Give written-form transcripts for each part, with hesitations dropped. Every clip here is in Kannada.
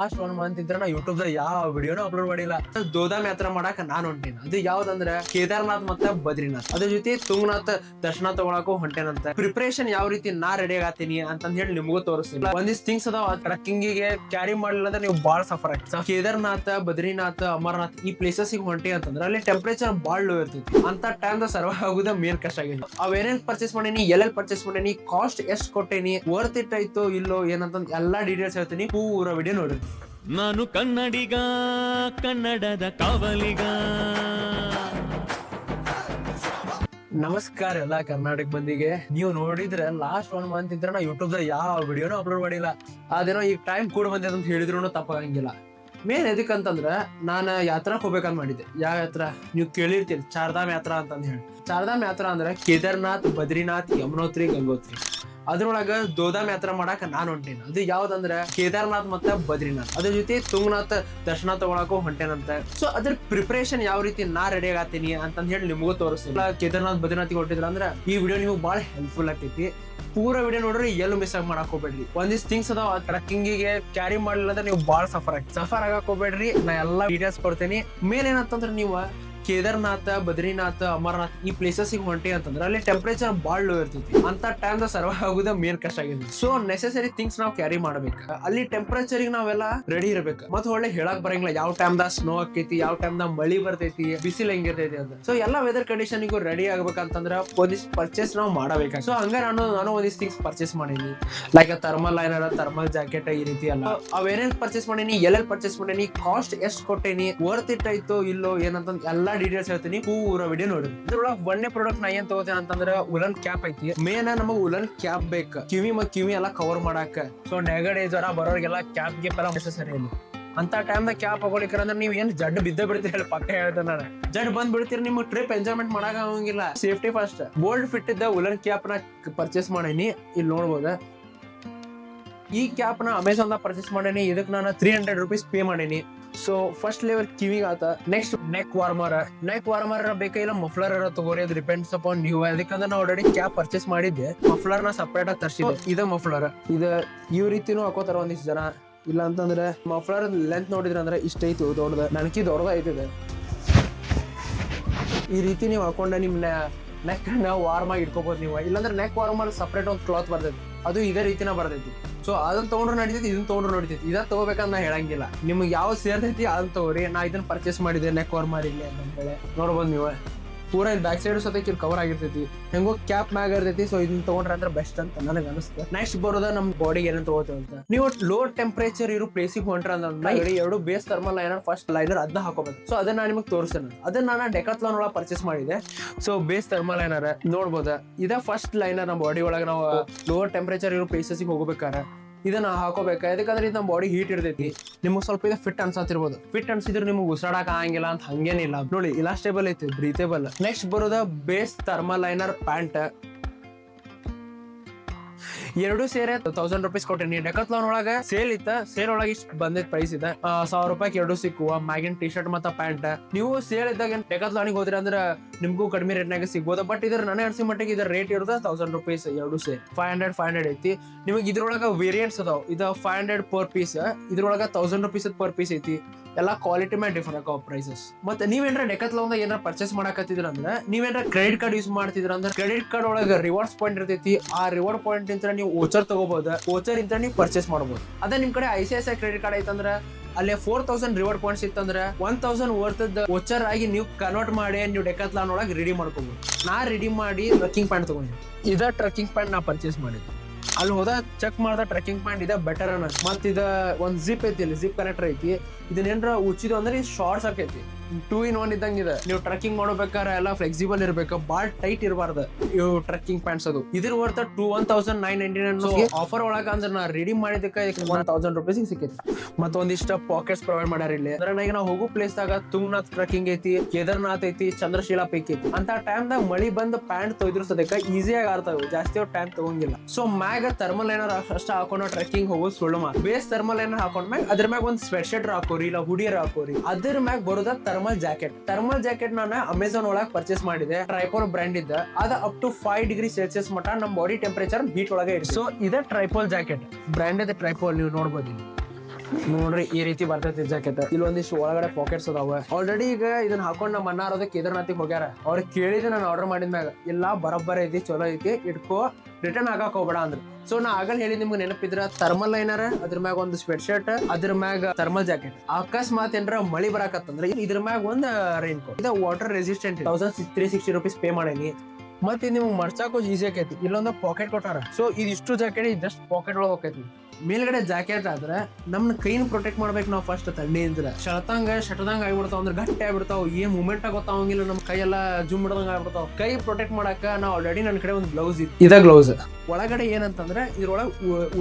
ಲಾಸ್ಟ್ 1 ಮಂತ್ ಇದ್ರೆ ನಾ ಯೂಟ್ಯೂಬ್ ದಾಗ ಯಾವ ವಿಡಿಯೋನು ಅಪ್ಲೋಡ್ ಮಾಡಿಲ್ಲ. ದೋದಾಮ್ ಯಾತ್ರಾ ಮಾಡಕ್ ನಾನ್ ಹೊಂಟೇನ. ಅದು ಯಾವ್ದಂದ್ರ ಕೇದಾರ್ನಾಥ್ ಮತ್ತ ಬದ್ರಿನಾಥ್. ಅದ್ರ ಜೊತೆ ತುಂಗನಾಥ್ ದರ್ಶನ ತಗೊಳಕು ಹೊಂಟೇನಂತ. ಪ್ರಿಪರೇಷನ್ ಯಾವ ರೀತಿ ನಾ ರೆಡಿ ಆಗತ್ತೀನಿ ಅಂತ ಹೇಳಿ ನಿಮಗೂ ತೋರಿಸ್ತೀನಿ. ಒಂದಿಷ್ಟು ಥಿಂಗ್ಸ್ ಅದಾವ ಟ್ರೆಕ್ಕಿಂಗ್ ಗೆ ಕ್ಯಾರಿ ಮಾಡ್ಲಿಲ್ಲ ಅಂದ್ರೆ ನೀವು ಬಾಳ ಸಫರ್ ಆಗ್ತೀವಿ. ಕೇದಾರ್ನಾಥ್, ಬದ್ರಿನಾಥ್, ಅಮರ್ನಾಥ್ ಈ ಪ್ಲೇಸಸ್ ಹೊಂಟಿ ಅಂತಂದ್ರೆ ಅಲ್ಲಿ ಟೆಂಪರೇಚರ್ ಬಾಳ ಲೋ ಇರ್ತೈತಿ. ಅಂತ ಟೈಮ್ ಸರ್ವ್ ಆಗುದ ಮೇನ್ ಕಷ್ಟ ಆಗಿದೆ. ಅವೇನೇನ್ ಪರ್ಚೇಸ್ ಮಾಡೀನಿ, ಎಲ್ಲೆಲ್ಲಿ ಪರ್ಚೇಸ್ ಮಾಡೀನಿ, ಕಾಸ್ಟ್ ಎಷ್ಟ್ ಕೊಟ್ಟೇನಿ, ವರ್ತ್ ಇಟ್ ಆಯ್ತು ಇಲ್ಲೋ ಏನಂತ ಎಲ್ಲಾ ಡೀಟೇಲ್ಸ್ ಹೇಳ್ತೀನಿ. ಪೂರ ವಿಡಿಯೋ ನೋಡಿ. ನಾನು ಕನ್ನಡಿಗ, ಕನ್ನಡದ ಕಾವಲಿಗ. ನಮಸ್ಕಾರ ಎಲ್ಲ ಕರ್ನಾಟಕ ಮಂದಿಗೆ. ನೀವು ನೋಡಿದ್ರೆ ಲಾಸ್ಟ್ 1 ಮಂತ್ ಇದ್ರೆ ನಾ ಯೂಟ್ಯೂಬ್ ದಾಗ ಯಾವ ವಿಡಿಯೋನು ಅಪ್ಲೋಡ್ ಮಾಡಿಲ್ಲ. ಅದೇನೋ ಈಗ ಟೈಮ್ ಕೂಡ ಬಂದಿದೆ ಅಂತ ಹೇಳಿದ್ರು ತಪ್ಪಾಗಂಗಿಲ್ಲ. ಮೇನ್ ಎದಕ್ಕಂತಂದ್ರ ನಾನು ಯಾತ್ರಾಕ್ ಹೋಗ್ಬೇಕಂತ ಮಾಡಿದ್ದೆ. ಯಾವ ಯಾತ್ರಾ ನೀವು ಕೇಳಿರ್ತೀರಿ, ಚಾರ್ಧಾಮ್ ಯಾತ್ರಾ ಅಂತಂದ್ ಹೇಳಿ. ಚಾರ್ಧಾಮ್ ಯಾತ್ರಾ ಅಂದ್ರೆ ಕೇದಾರ್ನಾಥ್, ಬದ್ರಿನಾಥ್, ಯಮುನೋತ್ರಿ, ಗಂಗೋತ್ರಿ. ಅದ್ರೊಳಗ ದೋದಾಮ್ ಯಾತ್ರಾ ಮಾಡಾಕ ನಾನ್ ಹೊಂಟೇನ. ಅದು ಯಾವ್ದಂದ್ರ ಕೇದಾರ್ನಾಥ್ ಮತ್ತ ಬದ್ರಿನಾಥ್. ಅದ್ರ ಜೊತೆ ತುಂಗನಾಥ್ ದರ್ಶನ ತಗೊಳಕು ಹೊಂಟೇನಂತ. ಸೊ ಅದ್ರ ಪ್ರಿಪರೇಷನ್ ಯಾವ ರೀತಿ ನಾ ರೆಡಿ ಆಗತ್ತೀನಿ ಅಂತ ಹೇಳಿ ನಿಮಗೂ ತೋರಿಸ್ತೀನಿ. ಕೇದಾರ್ನಾಥ್ ಬದ್ರಿನಾಥ್ ಹೊಂಟಿದ್ರ ಅಂದ್ರೆ ಈ ವಿಡಿಯೋ ನಿಮ್ಗೆ ಬಹಳ ಹೆಲ್ಪ್ಫುಲ್ ಆಗ್ತೈತಿ. ಪೂರ ವಿಡಿಯೋ ನೋಡ್ರಿ, ಎಲ್ಲೂ ಮಿಸ್ ಆಗಿ ಮಾಡಕ್ ಹೋಗ್ಬೇಡ್ರಿ. ಒಂದಿಷ್ಟು ಥಿಂಗ್ಸ್ ಅದಾವ ಟ್ರೆಕ್ಕಿಂಗ್ ಗೆ ಕ್ಯಾರಿ ಮಾಡ್ಲಿಲ್ಲ ಅಂದ್ರೆ ನೀವು ಬಾಳ ಸಫರ್ ಆಗಕ್ ಹೋಗ್ಬೇಡ್ರಿ. ನಾ ಎಲ್ಲಾ ಡೀಟೇಲ್ಸ್ ಕೊಡ್ತೀನಿ. ಮೇನ್ ಏನಂತಂದ್ರೆ ನೀವು ಕೇದಾರ್ನಾಥ್, ಬದ್ರಿನಾಥ್, ಅಮರ್ನಾಥ್ ಈ ಪ್ಲೇಸಸ್ ಹೊಂಟಿ ಅಂತಂದ್ರೆ ಅಲ್ಲಿ ಟೆಂಪರೇಚರ್ ಬಾಳ ಲೋ ಇರ್ತೈತಿ. ಅಂತ ಟೈಮ್ ಸರ್ವ್ ಆಗುದ ಮೇನ್ ಕಷ್ಟ ಆಗಿದೆ. ಸೊ ನೆಸೆಸರಿ ಥಿಂಗ್ಸ್ ನಾವ್ ಕ್ಯಾರಿ ಮಾಡ್ಬೇಕು. ಅಲ್ಲಿ ಟೆಂಪರೇಚರ್ ನಾವೆಲ್ಲ ರೆಡಿ ಇರ್ಬೇಕು. ಮತ್ ಒಳ್ಳೆ ಹೇಳಕ್ ಬರಂಗಿಲ್ಲ ಯಾವ ಟೈಮ್ ದಾಗ ಸ್ನೋ ಆಕೈತಿ, ಯಾವ ಟೈಮ್ ದಾಗ ಮಳಿ ಬರ್ತೈತಿ, ಬಿಸಿಲು ಹೆಂಗಿರ್ತೈತಿ ಅಂತ. ಸೊ ಎಲ್ಲಾ ವೆದರ್ ಕಂಡೀಷನ್ ರೆಡಿ ಆಗ್ಬೇಕಂತಂದ್ರ ಒಂದಿಷ್ಟು ಪರ್ಚೇಸ್ ನಾವು ಮಾಡಬೇಕು. ಸೊ ಹಂಗ ನಾನು ಒಂದಿಷ್ಟು ಥಿಂಗ್ಸ್ ಪರ್ಚೇಸ್ ಮಾಡೀನಿ. Like thermal liner, thermal jacket ಈ ರೀತಿ ಎಲ್ಲ ಅವೇನೇನ್ ಪರ್ಚೇಸ್ ಮಾಡೀನಿ, ಎಲ್ಲೆಲ್ಲಿ ಪರ್ಚೇಸ್ ಮಾಡೀನಿ, ಕಾಸ್ಟ್ ಎಷ್ಟ್ ಕೊಟ್ಟೇನಿ, ವರ್ತ್ ಇಟ್ ಆಯ್ತು ಇಲ್ಲೋ ಏನಂತ ಎಲ್ಲಾ ಡೀಟೇಲ್ಸ್ ಹೇಳ್ತೀನಿ. ಪೂರ ವಿಡಿಯೋ ನೋಡಿ. ಇದ್ರೊಳಗೆ ಒಂದೇ ಪ್ರಾಡಕ್ಟ್ ನಾ ಏನ್ ತಗೋತೇನೆ ಅಂತಂದ್ರೆ ಉಲನ್ ಕ್ಯಾಪ್ ಐತಿ. ಮೇನ್ ನಮಗ್ ಉಲನ್ ಕ್ಯಾಪ್ ಬೇಕು, ಕಿವಿ ಎಲ್ಲ ಕವರ್ ಮಾಡಾಕ. ಸೊ ನೆಗಡಿ ಜ್ವರ ಬರೋರಿಗೆಲ್ಲ ಕ್ಯಾಪ್ ಗಿಪ್ ಎಲ್ಲ ನೆಸೆಸರಿ ಇಲ್ಲ. ಅಂತ ಟೈಮ್ ದಾಗ ಕ್ಯಾಪ್ ಹಾಕೊಳಿಕ್ರ ಅಂದ್ರೆ ನೀವ್ ಏನ್ ಜಡ್ ಬಿದ್ದ ಬಿಡ್ತೀರಿ ಹೇಳಿ ಪಕ್ಕ ಹೇಳ್ತೇನೆ ನಾನು. ಜಡ್ ಬಂದ್ ಬಿಡ್ತೀರಿ, ನಿಮ್ಗೆ ಟ್ರಿಪ್ ಎಂಜಾಯ್ಮೆಂಟ್ ಮಾಡಾಕ ಆಗಂಗಿಲ್ಲ. Safety first. ಗೋಲ್ಡ್ ಫಿಟ್ ಇದ್ದ ಉಲನ್ ಕ್ಯಾಪ್ ನ ಪರ್ಚೇಸ್ ಮಾಡೀನಿ. ಇಲ್ಲಿ ನೋಡ್ಬೋದ. ಈ ಕ್ಯಾಪ್ ನ ಅಮೆಝಾನ್ ದಾಗ ಪರ್ಚೇಸ್ ಮಾಡೀನಿ. ಇದಕ್ಕೆ ನಾನು 300 ರೂಪೀಸ್ ಪೇ ಮಾಡೀನಿ. ಸೊ ಫಸ್ಟ್ ಲೆವೆಲ್ ಕಿವಿಗೆ ಆತ. ನೆಕ್ಸ್ಟ್ ನೆಕ್ ವಾರ್ಮರ್ ಬೇಕಾಗಿಲ್ಲ, ಮಫ್ಲರ್ ತಗೋರಿ. ಅದು ಡಿಪೆಂಡ್ಸ್ ಅಪಾನ್ ನೀವು. ಅದಕ್ಕಂದ್ರೆ ನಾ ಆಲ್ರೆಡಿ ಕ್ಯಾಪ್ ಪರ್ಚೇಸ್ ಮಾಡಿದ್ದೆ. ಮಫ್ಲರ್ ನ ಸಪ್ರೇಟ್ ಆಗಿ ತರಿಸಿದೆ. ಇದ ಮಫ್ಲರ್. ಈ ರೀತಿನೂ ಹಾಕೋತಾರ ಒಂದಿಷ್ಟು ಜನ. ಇಲ್ಲ ಅಂತಂದ್ರೆ ಮಫ್ಲರ್ ಲೆಂತ್ ನೋಡಿದ್ರೆ ಅಂದ್ರೆ ಇಷ್ಟ ಐತಿ, ದೊಡ್ಡದ. ನನಕಿ ದೊಡ್ಡದ ಐತಿದೆ. ಈ ರೀತಿ ನೀವು ಹಾಕೊಂಡ ನಿಮ್ ನೆಕ್ ವಾರ್ಮ್ ಆಗಿ ಇಟ್ಕೋಬಹುದು ನೀವು. ಇಲ್ಲಾಂದ್ರೆ ನೆಕ್ ವಾರ್ಮರ್ ಸಪ್ರೇಟ್ ಒಂದು ಕ್ಲಾತ್ ಬರ್ತೈತಿ, ಅದು ಇದೇ ರೀತಿನ ಬರ್ತೈತಿ. ಸೊ ಅದನ್ನ ತಗೊಂಡ್ರು ನಡಿತೈತಿ, ಇದನ್ನ ತಗೊಂಡ್ರು ನಡಿತೈತಿ. ಇದನ್ನ ತಗೋಬೇಕಂತ ನಾ ಹೇಳಂಗಿಲ್ಲ. ನಿಮ್ಗೆ ಯಾವ ಸೇರ್ತೈತಿ ಅದನ್ನ ತಗೋರಿ. ನಾ ಇದನ್ನ ಪರ್ಚೇಸ್ ಮಾಡಿದ್ದೆ ನೆಕ್ ವಾರ್ಮರ್ ಇಲ್ಲಿ ಅಂತ ಹೇಳಿ. ನೋಡ್ಬೋದು ನೀವು. ಪೂರ ಬ್ಯಾಕ್ ಸೈಡ್ ಸತಕ್ಕೆ ಇಲ್ಲಿ ಕವರ್ ಆಗಿರ್ತೈತಿ. ಹೆಂಗೋ ಕ್ಯಾಪ್ ಮ್ಯಾಗ ಇರ್ತೈತಿ. ಸೊ ಇದನ್ನ ತಗೊಂಡ್ರೆ ಅಂದ್ರೆ ಬೆಸ್ಟ್ ಅಂತ ನನಗೆ ಅನಿಸ್ತದೆ. ನೆಕ್ಸ್ಟ್ ಬರೋದ ನಮ್ ಬಾಡಿಗೆ ಏನೇನು ತಗೋತೇವೆ ಅಂತ. ನೀವು ಲೋ ಟೆಂಪರೇಚರ್ ಇರೋ ಪ್ಲೇಸಿಗೆ ಹೊಂಟ್ರ ಅಂದ್ರೆ ಎರಡು base thermal liner, first liner ಅದನ್ನ ಹಾಕೋಬೇಕು. ಸೊ ಅದನ್ನ ನಾನು ನಿಮಗೆ ತೋರಿಸ್ತೇನೆ. ಅದನ್ನ ನಾನು ಡೆಕಾಥ್ಲಾನ್ ಒಳಗೆ ಪರ್ಚೇಸ್ ಮಾಡಿದೆ. ಸೊ ಬೇಸ್ ಥರ್ಮಲ್ ಲೈನರ್ ನೋಡ್ಬೋದ. ಇದ ಫಸ್ಟ್ ಲೈನರ್ ನಮ್ಮ ಬಾಡಿ ಒಳಗೆ ನಾವು ಲೋವರ್ ಟೆಂಪರೇಚರ್ ಇರೋ ಪ್ಲೇಸಸ್ಗೆ ಹೋಗ್ಬೇಕಾರೆ ಇದನ್ನ ಹಾಕೋಬೇಕು. ಯಾಕಂದ್ರೆ ಇದು ನಮ್ಮ ಬಾಡಿ ಹೀಟ್ ಇರ್ತೈತಿ. ನಿಮ್ಗೆ ಸ್ವಲ್ಪ ಇದು ಫಿಟ್ ಅನ್ಸತಿರ್ಬೋದು. ಫಿಟ್ ಅನ್ಸಿದ್ರೆ ನಿಮ್ಗೆ ಉಸಿರಾಡಕ್ ಆಗಂಗಿಲ್ಲ ಅಂತ ಹಂಗೇನಿಲ್ಲ. ನೋಡಿ ಇಲಾಸ್ಟೇಬಲ್ ಐತಿ, ಬ್ರೀತೇಬಲ್. ನೆಕ್ಸ್ಟ್ ಬರೋದ ಬೇಸ್ ಥರ್ಮಲ್ ಲೈನರ್ ಪ್ಯಾಂಟ್. ಎರಡು ಸೇರೆ 1000 ರೂಪೀಸ್ ಕೊಟ್ಟೇನಿ. ಡೆಕಾಥ್ಲಾನ್ ಒಳಗ ಸೇಲ್ ಇತ್ತ. ಸೇಲ್ ಒಳಗೆ ಇಷ್ಟ ಬಂದಿದ್ ಪ್ರೈಸ್ ಇದೆ. 1000 ರೂಪಾಯಿ ಎರಡು ಸಿಕ್ಕುವ ಮ್ಯಾಗಿನ್ ಟಿ ಶರ್ಟ್ ಮತ್ತೆ ಪ್ಯಾಂಟ್. ನೀವು ಸೇಲ್ ಇದ್ದಾಗ ಡೆಕಾಥ್ಲಾನಿಗೆ ಹೋದ್ರಿ ಅಂದ್ರೆ ನಿಮ್ಗೂ ಕಡಿಮೆ ರೇಟ್ನಾಗ ಸಿಗ್ಬೋದು. ಬಟ್ ಇದ್ರ ನನ್ನ ಅನ್ಸಿ ಮಟ್ಟಿಗೆ ಇದ್ರ ರೇಟ್ ಇರೋದ 1000 ರೂಪೀಸ್ ಎರಡು ಸೇಲ್. 500 ಐತಿ. ನಿಮಗೆ ಇದ್ರೊಳಗ ವೇರಿಯಂಟ್ಸ್ ಅದಾವ. ಇದು 500 ಪರ್ ಪೀಸ್. ಇದ್ರೊಳಗ 1000 ರೂಪೀಸ್ ಪರ್ ಪೀಸ್ ಐತಿ. ಎಲ್ಲಾ ಕ್ವಾಲಿಟಿ ಮೇಲೆ ಡಿಫರ್ ಆಗೋ ಪ್ರೈಸಸ್. ಮತ್ತೆ ನೀವೇನ್ರ ಡೆಕಾಥ್ಲಾನ್ ಏನಾರ ಪರ್ಚೇಸ್ ಮಾಡಕತ್ತಿದ್ರ ಅಂದ್ರೆ ನೀವೇನ್ರ ಕ್ರೆಡಿಟ್ ಕಾರ್ಡ್ ಯೂಸ್ ಮಾಡ್ತಿದ್ರ ಅಂದ್ರೆ ಕ್ರೆಡಿಟ್ ಕಾರ್ಡ್ ಒಳಗ ರಿವಾರ್ಡ್ಸ್ ಪಾಯಿಂಟ್ ಇರ್ತೈತಿ. ಆ ರಿವಾರ್ಡ್ ಪಾಯಿಂಟ್ ಇಂತ ನೀವು ವೋಚರ್ ತಗೋಬಹುದು. ವೋಚರ್ ಇಂತ ನೀವು ಪರ್ಚೇಸ್ ಮಾಡಬಹುದು. ಅದೇ ನಿಮ್ ಕಡೆ ICICI ಕ್ರೆಡಿಟ್ ಕಾರ್ಡ್ ಐತಂದ್ರ ಅಲ್ಲಿ 4000 ರಿವಾರ್ಡ್ ಪಾಯಿಂಟ್ಸ್ ಇತ್ತಂದ್ರೆ 1000 ವರ್ತ್ ವೋಚರ್ ಆಗಿ ನೀವು ಕನ್ವರ್ಟ್ ಮಾಡಿ ನೀವು ಡೆಕಾಥ್ಲಾನ್ ಒಳಗೆ ರೆಡಿ ಮಾಡ್ಕೋಬಹುದು. ನಾ ರೆಡಿ ಮಾಡಿ ಟ್ರೆಕ್ಕಿಂಗ್ ಪ್ಯಾಂಟ್ ತಗೊಂಡಿ. ಇದ ಟ್ರೆಕ್ಕಿಂಗ್ ಪ್ಯಾಂಟ್ ನಾ ಪರ್ಚೇಸ್ ಮಾಡಿದ್ದೆ. ಅಲ್ಲಿ ಹೋದ ಚೆಕ್ ಮಾಡ್ದ ಟ್ರೆಕ್ಕಿಂಗ್ ಪ್ಯಾಂಟ್ ಇದೆ ಬೆಟರ್ ಅನ್ನ. ಮತ್ ಇದ ಒಂದ್ ಜಿಪ್ ಐತಿ, ಇಲ್ಲಿ ಜಿಪ್ ಕನೆಕ್ಟರ್ ಐತಿ. ಇದನ್ನೇನ್ರ ಉಚ್ಚಿದು ಅಂದ್ರೆ ಶಾರ್ಟ್ಸ್ ಆಕೈತಿ. 2 in 1 ಇದ್ದಂಗಿದೆ. ನೀವು ಟ್ರೆಕ್ಕಿಂಗ್ ಮಾಡ್ಬೇಕಾದ್ರೆ ಎಲ್ಲ ಫ್ಲೆಕ್ಸಿಬಲ್ ಇರ್ಬೇಕು, ಬಾಳ್ ಟೈಟ್ ಇರಬಾರ್ದು ಇವು ಟ್ರೆಕ್ಕಿಂಗ್ ಪ್ಯಾಂಟ್ಸ್. ಅದು ಇದ್ರ ವರ್ತ 1999 ಆಫರ್ ಒಳಗ ಅಂದ್ರೆ ನಾ ರೆಡಿ ಮಾಡಿದಕ್ಕೆ 1000 ರೂಪೀಸ್ ಸಿಕ್ಕೈತಿ. ಮತ್ತ ಒಂದಿಷ್ಟ ಪಾಕೆಟ್ಸ್ ಪ್ರೊವೈಡ್ ಮಾಡ್ಯಾರ ಇಲ್ಲಿ. ಅಂದ್ರೆ ಈಗ ನಾವು ಹೋಗೋ ಪ್ಲೇಸ್ ದಾಗ ತುಂಗನಾಥ್ ಟ್ರೆಕ್ಕಿಂಗ್ ಐತಿ, ಕೇದಾರ್ನಾಥ್ ಐತಿ, ಚಂದ್ರಶಿಲಾ ಪೈಕಿ ಐತಿ. ಅಂತ ಟೈಮ್ ದಾಗ ಮಳಿ ಬಂದ್ ಪ್ಯಾಂಟ್ ತೊಯ್ದ್ರು ಸದಕ್ಕೆ ಈಸಿಯಾಗಿ ಆರ್ತಾವ, ಜಾಸ್ತಿ ಟೈಮ್ ತಗೊಂಗಿಲ್ಲ. ಸೊ ಮ್ಯಾಗ ಥರ್ಮಲ್ ಲೈನರ್ ಅಷ್ಟ ಹಾಕೊಂಡು ಟ್ರೆಕ್ಕಿಂಗ್ ಹೋಗೋದು ಸುಳ್ಳು ಮಾತು. ಬೇಸ್ ಥರ್ಮಲ್ ಲೈನರ್ ಹಾಕೊಂಡ್ಮ್ಯಾಗ ಅದ್ರ ಮ್ಯಾಗ ಒಂದ್ ಸ್ವೆಟ್ ಶರ್ಟ್ ಹಾಕೋರಿ, ಇಲ್ಲ ಹುಡಿಯರ್ ಹಾಕೋರಿ. ಅದ್ರ ಮ್ಯಾಗ ಬರೋದ ಥರ್ಮಲ್ ಜಾಕೆಟ್ ನಾನು ಅಮೆಝಾನ್ ಒಳಗೆ ಪರ್ಚೇಸ್ ಮಾಡಿದೆ. ಟ್ರೈಪೋಲ್ ಬ್ರ್ಯಾಂಡ್ ಇದ್ದ. ಅದ ಅಪ್ ಟು 5 ಡಿಗ್ರಿ ಸೆಲ್ಸಿಯಸ್ ಮಟ್ಟ ನಮ್ಮ ಬಾಡಿ ಟೆಂಪರೇಚರ್ ಹೀಟ್ ಒಳಗೆ ಇರುತ್ತೆ. ಸೊ ಇದೇ ಟ್ರೈಪೋಲ್ ಜಾಕೆಟ್ ಬ್ರ್ಯಾಂಡ್ ಇದೆ. ಟ್ರೈಪೋಲ್ ನೀವು ನೋಡ್ಬೋದು. ನೋಡ್ರಿ ಈ ರೀತಿ ಬರ್ತೈತಿ ಜಾಕೆಟ್. ಇಲ್ಲಿ ಒಂದಿಷ್ಟು ಒಳಗಡೆ ಪಾಕೆಟ್ಸ್ ಅದಾವ. ಆಲ್ರೆಡಿ ಈಗ ಇದನ್ನ ಹಾಕೊಂಡ್ ನಮ್ಮ ಅಣ್ಣ ಅರೋದ ಕೇದಾರ್ನಾಥಿಗೆ ಹೋಗ್ಯಾರ. ಅವ್ರಿಗೆ ಕೇಳಿದ್ರೆ ನಾನು ಆರ್ಡರ್ ಮಾಡಿದ್ಮ್ಯಾಗ ಇಲ್ಲ ಬರಬ್ಬರ ಐತಿ, ಚಲೋ ಐತಿ, ಇಟ್ಕೋ, ರಿಟರ್ನ್ ಹಾಕಕ್ ಹೋಗ್ಬೇಡ ಅಂದ್ರೆ. ಸೊ ನಾ ಆಗಲ್ ಹೇಳಿ ನಿಮ್ಗೆ ನೆನಪಿದ್ರ ಥರ್ಮಲ್ ಲೈನರ್, ಅದ್ರ ಮ್ಯಾಗ ಒಂದು ಸ್ವೆಟ್ ಶರ್ಟ್, ಅದ್ರ ಮ್ಯಾಗ ಥರ್ಮಲ್ ಜಾಕೆಟ್. ಅಕಸ್ಮಾತ್ ಏನ್ರ ಮಳಿ ಬರಾಕತ್ತಂದ್ರೆ ಇದ್ರ ಮ್ಯಾಗ ಒಂದ್ ರೈನ್ ಕೋಟ್. ಇದು ವಾಟರ್ ರೆಸಿಸ್ಟೆಂಟ್ 1360 ರೂಪೀಸ್ ಪೇ ಮಾಡೇನಿ. ಮತ್ತೆ ನಿಮ್ಗೆ ಮರ್ಚಾಕೋ ಈಸಿ ಆಕೈತಿ. ಇಲ್ಲೊಂದು ಪಾಕೆಟ್ ಕೊಟ್ಟಾರ. ಸೊ ಇದಿಷ್ಟು ಜಾಕೆಟ್ ಜಸ್ಟ್ ಪಾಕೆಟ್ ಒಳಗೆ ಹೋಗೈತಿ. ಮೇಲ್ಗಡೆ ಜಾಕೆಟ್ ಆದ್ರೆ ನಮ್ನ ಕೈನ ಪ್ರೊಟೆಕ್ಟ್ ಮಾಡ್ಬೇಕು ನಾವು ಫಸ್ಟ್ ತಣ್ಣೀಂದ್ರ. ಶಟದಂಗ ಆಗ್ಬಿಡ್ತಾವ, ಅಂದ್ರೆ ಗಟ್ಟಿ ಆಗ್ಬಿಡ್ತಾವ, ಏನ್ ಮೂಮೆಂಟ್ ಗೊತ್ತಾಗಂಗಿಲ್ಲ, ನಮ್ ಕೈ ಎಲ್ಲ ಜುಮ್ ಹಿಡ್ದಂಗ ಆಗ್ಬಿಡ್ತಾವ. ಕೈ ಪ್ರೊಟೆಕ್ಟ್ ಮಾಡಾಕ ನಾವು ಆಲ್ರೆಡಿ ನನ್ನ ಕಡೆ ಒಂದು ಗ್ಲೌಸ್ ಇತ್ತು. ಇದ ಗ್ಲೌಸ್ ಒಳಗಡೆ ಏನಂತಂದ್ರೆ ಇದ್ರೊಳಗೆ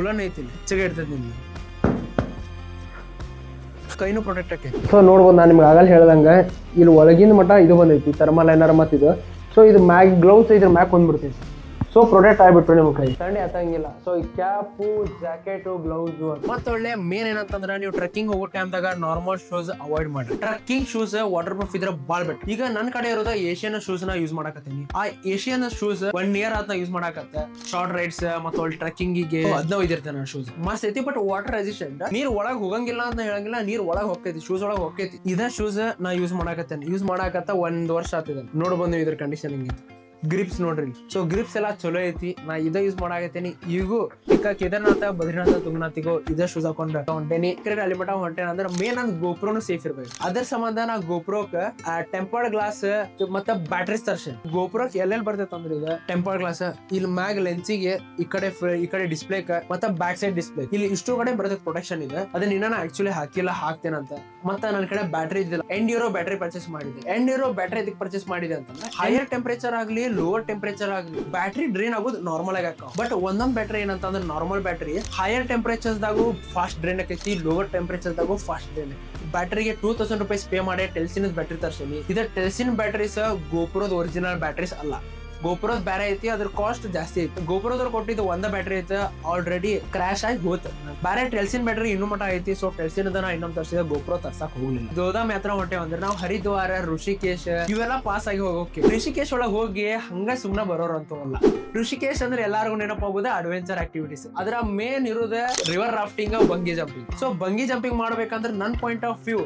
ಉಲನ್ ಐತಿ, ಹೆಚ್ಚಿಗೆ ಇರ್ತೈತಿ ನಿಮ್ಗೆ, ಕೈನು ಪ್ರೊಟೆಕ್ಟ್ ಆಕೈತಿ. ಸೊ ನೋಡ್ಬೋದು, ನಾನು ನಿಮ್ಗೆ ಆಗಲ್ಲ ಹೇಳ್ದಂಗ ಇಲ್ಲಿ ಒಳಗಿನ ಮಟ್ಟ ಇದು ಬಂದೈತಿ ಥರ್ಮಲ್ ಲೈನರ್ ಮತ್ತು ಇದು. ಸೊ ಇದು ಮ್ಯಾಗ್ ಗ್ಲೌಸ್ ಇದ್ರ ಮ್ಯಾಗ್ ಬಂದ್ಬಿಡ್ತೈತಿ. ಸೊ ಪ್ರೊಟೆಕ್ಟ್ ಆಗ್ಬಿಟ್ರು ನಿಮ್ ಕೈ, ಸಣ್ಣ ಹತ್ತಂಗಿಲ್ಲ. ಸೊ ಈ ಕ್ಯಾಪು, ಜಾಕೆಟು, ಗ್ಲೌಸ್. ಮತ್ತೊಳ್ಳೆ ಮೇನ್ ಏನಂತಂದ್ರೆ ನೀವು ಟ್ರೆಕ್ಕಿಂಗ್ ಹೋಗೋ ಟೈಮ್ದಾಗ ನಾರ್ಮಲ್ ಶೂಸ್ ಅವಾಯ್ಡ್ ಮಾಡ್ರಿ. ಟ್ರೆಕ್ಕಿಂಗ್ ಶೂಸ್ ವಾಟರ್ ಪ್ರೂಫ್ ಇದ್ರೆ ಬಾಳ್ ಬೆಟ್. ಈಗ ನನ್ನ ಕಡೆ ಇರೋದ ಏಷಿಯನ್ ಶೂಸ್ ನ ಯೂಸ್ ಮಾಡಕತ್ತೀನಿ. ಆ ಏಷಿಯನ್ ಶೂಸ್ 1 ಇಯರ್ ಆತ ಯೂಸ್ ಮಾಡಕತ್ತೆ. ಶಾರ್ಟ್ ರೈಡ್ಸ್ ಮತ್ತು ಟ್ರೆಕ್ಕಿಂಗಿಗೆ ಅದನ್ನ ಒಯ್ದಿರ್ತೇನೆ ನಾನು ಶೂಸ್. ಮಸ್ತ್ ಐತಿ, ಬಟ್ ವಾಟರ್ ರೆಸಿಸ್ಟೆಂಟ್. ನೀರ್ ಒಳಗ್ ಹೋಗಂಗಿಲ್ಲ ಅಂತ ಹೇಳಂಗಿಲ್ಲ, ನೀರ್ ಒಳಗ್ ಹೋಗ್ತೈತಿ, ಶೂಸ್ ಒಳಗ್ ಹೋಗ್ತೈತಿ. ಇದ ಶೂಸ್ ನಾ ಯೂಸ್ ಮಾಡಕತ್ತೇನೆ. ಯೂಸ್ ಮಾಡಕತ್ತ 1 ವರ್ಷ ಆಗ್ತಿದೆ. ನೋಡ್ಬಂದು ಇದ್ರ ಕಂಡೀಷನ್ ಹಿಂಗಿತ್ತು. ಗ್ರಿಪ್ಸ್ ನೋಡ್ರಿ. ಸೊ ಗ್ರಿಪ್ಸ್ ಎಲ್ಲ ಚಲೋ ಐತಿ. ನಾ ಇದ ಯೂಸ್ ಮಾಡಾಕತ್ತೀನಿ. ಈಗೂ ಈಗ ಕೇದಾರ್ನಾಥ, ಬದ್ರಿನಾಥ, ತುಂಗನಾಥಿಗೂ ಇದೇ ಶೂಸ್ ಹಾಕೊಂಡು ಹೊಂಟೇನಿ. ಅಲ್ಲಿ ಮಟ್ಟ ಹೊಂಟೇನ ಅಂದ್ರೆ ಮೇನ್ ನನ್ ಗೋಪ್ರೋನು ಸೇಫ್ ಇರ್ಬೇಕು. ಅದ್ರ ಸಂಬಂಧ ನಾ ಗೋಪ್ರೋಕ್ ಟೆಂಪರ್ಡ್ ಗ್ಲಾಸ್ ಮತ್ತೆ ಬ್ಯಾಟ್ರೀಸ್ ತರ್ಸೇನ್. ಗೋಪ್ರೋಕ್ ಎಲ್ಲೆಲ್ಲಿ ಬರ್ತೈತೆ ಅಂದ್ರೆ ಇದು ಟೆಂಪರ್ಡ್ ಗ್ಲಾಸ್, ಇಲ್ಲಿ ಮ್ಯಾಗ್ ಲೆನ್ಸಿಗೆ, ಈ ಕಡೆ ಡಿಸ್ಪ್ಲೇ ಮತ್ತೆ ಬ್ಯಾಕ್ ಸೈಡ್ ಡಿಸ್ಪ್ಲೇ, ಇಲ್ಲಿ ಇಷ್ಟು ಕಡೆ ಬರ್ತೈತೆ ಪ್ರೊಟೆಕ್ಷನ್ ಇದೆ. ಅದನ್ನ ಇನ್ನ ಆಕ್ಚುಲಿ ಹಾಕ್ತೇನಂತ. ಮತ್ತೆ ನನ್ನ ಕಡೆ ಬ್ಯಾಟ್ರಿ ಇದ್ದಿಲ್ಲ. ಎಂಡ್ಯೂರೋ ಬ್ಯಾಟ್ರಿ ಪರ್ಚೇಸ್ ಮಾಡಿದೆ. ಎಂಡ್ಯೂರೋ ಬ್ಯಾಟ್ರಿ ಇದಕ್ಕೆ ಪರ್ಚೇಸ್ ಮಾಡಿದೆ ಅಂತಂದ್ರೆ ಹೈಯರ್ ಟೆಂಪರೇಚರ್ ಆಗ್ಲಿ, ಲೋವರ್ ಟೆಂಪರೇಚರ್ ಆಗಲಿ ಬ್ಯಾಟ್ರಿ ಡ್ರೈನ್ ಆಗೋದು ನಾರ್ಮಲ್ ಆಗಿ ಆಕಾವ. ಬಟ್ ಒಂದೊಂದ್ ಬ್ಯಾಟ್ರಿ ಏನಂತಂದ್ರೆ ನಾರ್ಮಲ್ ಬ್ಯಾಟ್ರಿ ಹೈಯರ್ ಟೆಂಪರೇಚರ್ಸ್ ದಾಗೂ ಫಾಸ್ಟ್ ಡ್ರೈನ್ ಆಕೈತಿ, ಲೋವರ್ ಟೆಂಪರೇಚರ್ ದಾಗೂ ಫಾಸ್ಟ್ ಡ್ರೈನ್. ಬ್ಯಾಟ್ರಿಗೆ 2000 ರೂಪಾಯಿ ಪೇ ಮಾಡಿ ಟೆಲ್ಸಿನ್ ಬ್ಯಾಟ್ರಿ ತರ್ಸೀನಿ. ಇದ ಟೆಲ್ಸಿನ್ ಬ್ಯಾಟ್ರೀಸ್ ಗೋಪ್ರೋದ್ ಒರಿಜಿನಲ್ ಬ್ಯಾಟ್ರೀಸ್ ಅಲ್ಲ. ಗೋಪುರದ ಬೇರೆ ಐತಿ, ಅದ್ರ ಕಾಸ್ಟ್ ಜಾಸ್ತಿ ಐತಿ. ಗೋಪುರದವ್ರು ಕೊಟ್ಟಿದ್ದು ಒಂದ ಬ್ಯಾಟ್ರಿ ಐತೆ, ಆಲ್ರೆಡಿ ಕ್ರಾಶ್ ಆಗಿ ಹೋತ್. ಬೇರೆ ಟೆಲ್ಸಿನ್ ಬ್ಯಾಟ್ರಿ ಇನ್ನೂ ಮಟ ಐತಿ. ಸೊ ಟೆಲ್ಸಿನ್ ನಾ ಇನ್ನೊಂದ್ ತರ್ಸಿದ, ಗೋಪುರ ತರ್ಸಕ್ ಹೋಗ್ಲಿಲ್ಲ. ಗೋದಾಮ್ ಯಾತ್ರ ಹೊಂಟೇವ್ ಅಂದ್ರೆ ನಾವು ಹರಿದ್ವಾರ, ಋಷಿಕೇಶ್ ಇವೆಲ್ಲ ಪಾಸ್ ಆಗಿ ಹೋಗೋಕೆ. ಋಷಿಕೇಶ್ ಒಳಗೆ ಹೋಗಿ ಹಂಗ ಸುಮ್ನೆ ಬರೋರು ಅಂತವಲ್ಲ. ಋಷಿಕೇಶ್ ಅಂದ್ರೆ ಎಲ್ಲಾರ್ಗು ನೆನಪಾಗೋದ ಅಡ್ವೆಂಚರ್ ಆಕ್ಟಿವಿಟೀಸ್. ಅದ್ರ ಮೇನ್ ಇರೋದೇ river rafting, bungee jumping. So bungee jumping ಮಾಡ್ಬೇಕಂದ್ರೆ ನನ್ ಪಾಯಿಂಟ್ ಆಫ್ ವ್ಯೂ,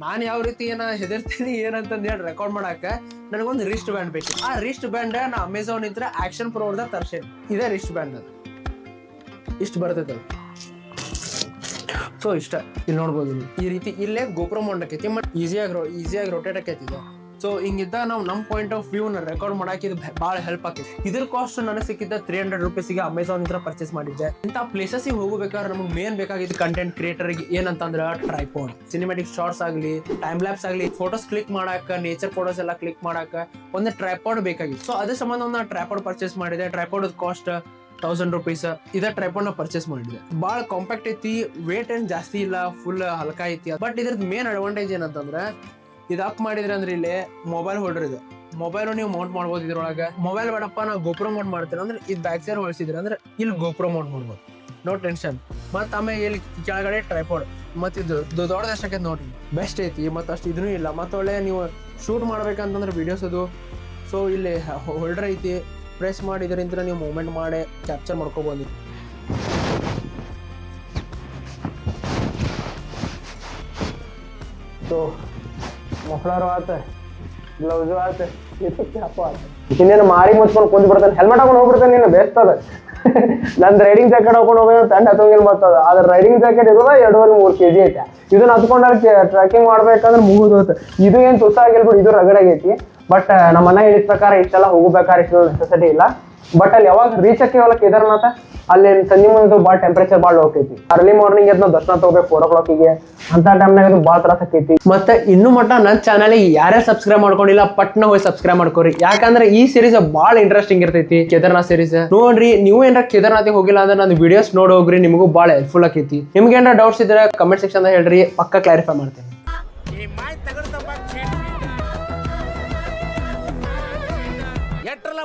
ನಾನು ಯಾವ ರೀತಿ ಹೆದರ್ತೀನಿ ಏನಂತಂದ್ ಹೇಳಿ ರೆಕಾರ್ಡ್ ಮಾಡಾಕ ನನಗೊಂದು ರಿಸ್ಟ್ ಬ್ಯಾಂಡ್ ಬೇಕು. ಆ ರಿಸ್ಟ್ ಬ್ಯಾಂಡ್ ನಾ ಅಮೆಝಾನ್ ಇದ್ರೆ ಆಕ್ಷನ್ ಪ್ರೋ ಅವ್ರದಾಗ ತರ್ಸೇನಿ. ಇದೇ ರಿಸ್ಟ್ ಬ್ಯಾಂಡ್, ಅದು ಇಷ್ಟು ಬರ್ತೈತೆ. ಸೊ ಇಷ್ಟ ಇಲ್ಲಿ ನೋಡ್ಬೋದು. ಈ ರೀತಿ ಇಲ್ಲೇ ಗೋಪ್ರೋ ಮಾಡಕೈತಿ, ಈಸಿಯಾಗಿ ರೊಟೇಟ್ ಆಕೈತಿ. ಸೊ ಹಿಂಗಿದ್ದ ನಾವು ನಮ್ ಪಾಯಿಂಟ್ ಆಫ್ ವ್ಯೂ ನ ರೆಕಾರ್ಡ್ ಮಾಡಕ್ಕೆ ಇದು ಬಹಳ ಹೆಲ್ಪ್ ಆಗ್ತೈತಿ. ಇದ್ರ ಕಾಸ್ಟ್ ನನಗೆ ಸಿಕ್ಕಿದ್ದ 300 ರೂಪೀಸ್ಗೆ ಅಮೆಝಾನ್ ಇಂದ ಪರ್ಚೇಸ್ ಮಾಡಿದ್ದೆ. ಇಂಥ ಪ್ಲೇಸಸ್ ಹೋಗಬೇಕಾದ್ರೆ ನಮಗೆ ಮೇನ್ ಬೇಕಾಗಿದ್ದು ಕಂಟೆಂಟ್ ಕ್ರಿಯೇಟರ್ ಏನಂತಂದ್ರೆ ಟ್ರೈಪಾಡ್, ಸಿನಿಮ್ಯಾಟಿಕ್ ಶಾರ್ಟ್ಸ್ ಆಗಲಿ, ಟೈಮ್ ಲ್ಯಾಪ್ಸ್ ಆಗಲಿ, ಫೋಟೋಸ್ ಕ್ಲಿಕ್ ಮಾಡಾಕ, ನೇಚರ್ ಫೋಟೋಸ್ ಎಲ್ಲ ಕ್ಲಿಕ್ ಮಾಡಾಕ ಒಂದು ಟ್ರೈಪಾಡ್ ಬೇಕಾಗಿತ್ತು. ಸೊ ಅದ್ರ ಸಂಬಂಧ ಒಂದು ಟ್ರೈಪಾಡ್ ಪರ್ಚೇಸ್ ಮಾಡಿದೆ. Tripod cost 1000 rupees. ಇದ ಟ್ರೈಪಾಡ್ ನ ಪರ್ಚೇಸ್ ಮಾಡಿದೆ. ಬಾಳ ಕಾಂಪ್ಯಾಕ್ಟ್ ಐತಿ, ವೇಟ್ ಏನ್ ಜಾಸ್ತಿ ಇಲ್ಲ, ಫುಲ್ ಹಲ್ಕ ಐತಿ. ಬಟ್ ಇದ್ರದ್ದು ಮೇನ್ ಅಡ್ವಾಂಟೇಜ್ ಏನಂತಂದ್ರೆ ಇದು ಅಪ್ ಮಾಡಿದ್ರೆ ಅಂದ್ರೆ ಇಲ್ಲಿ ಮೊಬೈಲ್ ಹೋಲ್ಡರ್ ಇದೆ. ಮೊಬೈಲ್ ನೀವು ಮೌಂಟ್ ಮಾಡ್ಬೋದು ಇದ್ರೊಳಗೆ. ಮೊಬೈಲ್ ಬೇಡಪ್ಪ ನಾವು ಗೋಪ್ರೋ ಮೌಂಟ್ ಮಾಡ್ತೀರ ಅಂದ್ರೆ ಇದು ಬ್ಯಾಕ್ ಸೈಡ್ ಹೊಳಿಸಿದ್ರೆ ಅಂದ್ರೆ ಇಲ್ಲಿ ಗೋಪ್ರೋ ಮೌಂಟ್ ಮಾಡ್ಬೋದು, ನೋ ಟೆನ್ಷನ್. ಮತ್ತೆ ಆಮೇಲೆ ಇಲ್ಲಿ ಕೆಳಗಡೆ ಟ್ರೈಪಾಡ್, ಮತ್ತೆ ಇದು ದೊಡ್ಡದಷ್ಟಕ್ಕೆ ನೋಡ್ರಿ, ಬೆಸ್ಟ್ ಐತಿ. ಮತ್ತೆ ಅಷ್ಟು ಇದೂ ಇಲ್ಲ. ಮತ್ತೆ ಒಳ್ಳೆ ನೀವು ಶೂಟ್ ಮಾಡ್ಬೇಕಂತಂದ್ರೆ ವಿಡಿಯೋಸ್ ಅದು. ಸೊ ಇಲ್ಲಿ ಹೋಲ್ಡರ್ ಐತಿ, ಪ್ರೆಸ್ ಮಾಡಿದ್ರಿಂದ ನೀವು ಮೂವ್ಮೆಂಟ್ ಮಾಡಿ ಕ್ಯಾಪ್ಚರ್ ಮಾಡ್ಕೋಬೋದು. ಸೊ ಮಫ್ಲರು ಆತ, ಗ್ಲೌಸು ಆತ, ಕ್ಯಾಪು ಆತ. ಇನ್ನೇನು ಮಾರಿ ಮುಚ್ಕೊಂಡು ಕುಂದ್ ಬಿಡ್ತಾನೆ, ಹೆಲ್ಮೆಟ್ ಹಾಕೊಂಡು ಹೋಗ್ಬಿಡ್ತಾನೆ. ನೀನು ಬೆಸ್ಟ್ ಅದ. ನಂದು ರೈಡಿಂಗ್ ಜಾಕೆಟ್ ಹಾಕೊಂಡು ಹೋಗೋದು ತಂಡ ಹತ್ತಂಗಿಲ್ಲ ಬರ್ತದ. ಆದ್ರೆ ರೈಡಿಂಗ್ ಜಾಕೆಟ್ ಇರೋದ 2.5-3 kg ಐತೆ. ಇದನ್ನ ಹತ್ಕೊಂಡ್ರೆ ಟ್ರೆಕ್ಕಿಂಗ್ ಮಾಡ್ಬೇಕಂದ್ರೆ ಮುಗಿದೋತ. ಇದು ಏನು ತುಸಾಗಿಲ್ಲ ಬಿಡು, ಇದು ರಗಡಾಗೈತಿ. ಬಟ್ ನಮ್ಮ ಮನೆ ಹೇಳಿದ ಪ್ರಕಾರ ಇಷ್ಟೆಲ್ಲ ಹೋಗ್ಬೇಕಾದ್ರೆ ಇಷ್ಟು ನೆಸೆಸಿಟಿ ಇಲ್ಲ. ಬಟ್ ಅಲ್ಲಿ ಯಾವಾಗ ರೀಚ್ ಆಕೇವಲ್ಲ ಕೇದಾರ್ನಾಥ, ಅಲ್ಲಿ ಸಂಜೆ ಮುಂದೆ ಭಾಳ ಟೆಂಪರೇಚರ್ ಭಾಳ ಹೋಗೈತಿ. ಅರ್ಲಿ ಮಾರ್ನಿಂಗ್ ಎದ್ದು ನಾವು ದರ್ಶನ ತಗೋಬೇಕು 4 o'clockಗೆ. ಅಂತ ಟೈಮ್ನಾಗ ಅದು ಭಾಳ ತ್ರಾಸ ಆಕೈತಿ. ಮತ್ತೆ ಇನ್ನೂ ಮಟ್ಟ ನನ್ನ ಚಾನಲ್ ಯಾರೇ ಸಬ್ಸ್ಕ್ರೈಬ್ ಮಾಡ್ಕೊಂಡಿಲ್ಲ ಪಟ್ನ ಹೋಗಿ ಸಬ್ಸ್ಕ್ರೈಬ್ ಮಾಡ್ಕೋರಿ. ಯಾಕಂದ್ರೆ ಈ ಸೀರೀಸ್ ಭಾಳ ಇಂಟ್ರೆಸ್ಟಿಂಗ್ ಇರ್ತೈತಿ. ಕೇದಾರ್ನಾಥ್ ಸೀರೀಸ್ ನೋಡ್ರಿ. ನೀವು ಏನಾರ ಕೇದಾರ್ನಾಥಿಗೆ ಹೋಗಿಲ್ಲ ಅಂದ್ರೆ ನನ್ನ ವಿಡಿಯೋಸ್ ನೋಡಿ ಹೋಗ್ರಿ, ನಿಮಗೂ ಭಾಳ ಹೆಲ್ಪ್ಫುಲ್ ಆಕೈತಿ. ನಿಮ್ಗೆ ಏನಾರ ಡೌಟ್ಸ್ ಇದ್ರೆ ಕಮೆಂಟ್ ಸೆಕ್ಷನ್ ಹೇಳ್ರಿ, ಪಕ್ಕ ಕ್ಲಾರಿಫೈ ಮಾಡ್ತೇನೆ. ಎಟ್ರಲ್ಲ